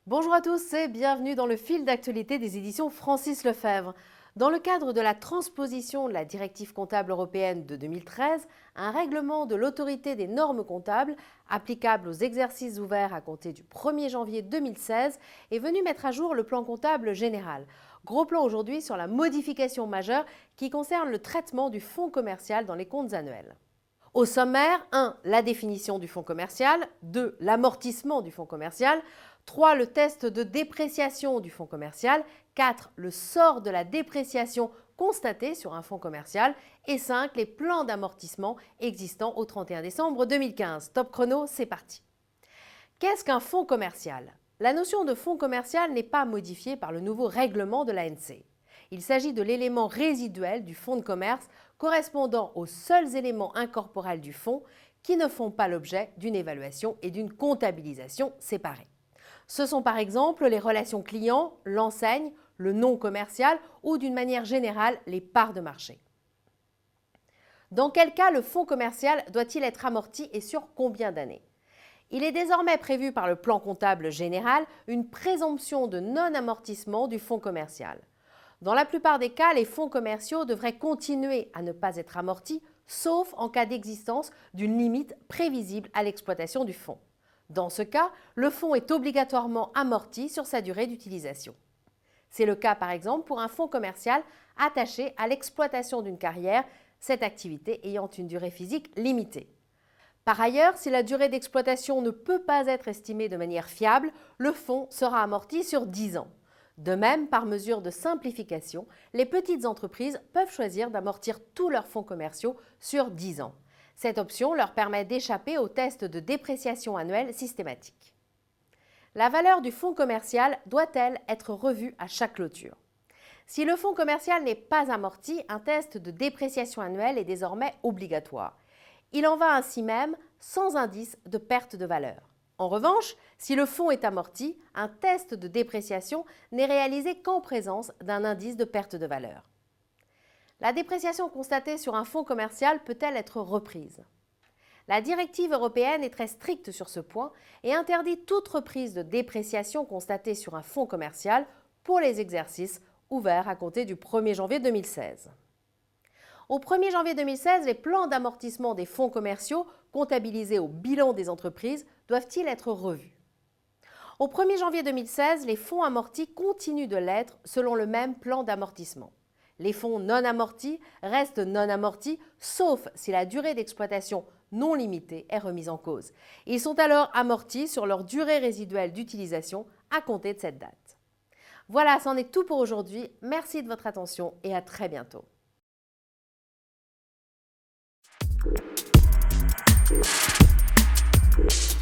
Bonjour à tous et bienvenue dans le fil d'actualité des éditions Francis Lefebvre. Dans le cadre de la transposition de la directive comptable européenne de 2013, un règlement de l'autorité des normes comptables applicable aux exercices ouverts à compter du 1er janvier 2016 est venu mettre à jour le plan comptable général. Gros plan aujourd'hui sur la modification majeure qui concerne le traitement du fonds commercial dans les comptes annuels. Au sommaire, 1. La définition du fonds commercial, 2. L'amortissement du fonds commercial, 3. Le test de dépréciation du fonds commercial, 4. Le sort de la dépréciation constatée sur un fonds commercial et 5. Les plans d'amortissement existants au 31 décembre 2015. Top chrono, c'est parti. Qu'est-ce qu'un fonds commercial? La notion de fonds commercial n'est pas modifiée par le nouveau règlement de l'ANC. Il s'agit de l'élément résiduel du fonds de commerce correspondant aux seuls éléments incorporels du fonds qui ne font pas l'objet d'une évaluation et d'une comptabilisation séparée. Ce sont par exemple les relations clients, l'enseigne, le non commercial ou d'une manière générale les parts de marché. Dans quel cas le fonds commercial doit-il être amorti et sur combien d'années? Il est désormais prévu par le plan comptable général une présomption de non-amortissement du fonds commercial. Dans la plupart des cas, les fonds commerciaux devraient continuer à ne pas être amortis, sauf en cas d'existence d'une limite prévisible à l'exploitation du fonds. Dans ce cas, le fonds est obligatoirement amorti sur sa durée d'utilisation. C'est le cas par exemple pour un fonds commercial attaché à l'exploitation d'une carrière, cette activité ayant une durée physique limitée. Par ailleurs, si la durée d'exploitation ne peut pas être estimée de manière fiable, le fonds sera amorti sur 10 ans. De même, par mesure de simplification, les petites entreprises peuvent choisir d'amortir tous leurs fonds commerciaux sur 10 ans. Cette option leur permet d'échapper au test de dépréciation annuelle systématique. La valeur du fonds commercial doit-elle être revue à chaque clôture? Si le fonds commercial n'est pas amorti, un test de dépréciation annuelle est désormais obligatoire. Il en va ainsi même sans indice de perte de valeur. En revanche, si le fonds est amorti, un test de dépréciation n'est réalisé qu'en présence d'un indice de perte de valeur. La dépréciation constatée sur un fonds commercial peut-elle être reprise? La directive européenne est très stricte sur ce point et interdit toute reprise de dépréciation constatée sur un fonds commercial pour les exercices ouverts à compter du 1er janvier 2016. Au 1er janvier 2016, les plans d'amortissement des fonds commerciaux comptabilisés au bilan des entreprises doivent-ils être revus? Au 1er janvier 2016, les fonds amortis continuent de l'être selon le même plan d'amortissement. Les fonds non amortis restent non amortis, sauf si la durée d'exploitation non limitée est remise en cause. Ils sont alors amortis sur leur durée résiduelle d'utilisation à compter de cette date. Voilà, c'en est tout pour aujourd'hui. Merci de votre attention et à très bientôt. We'll be right back.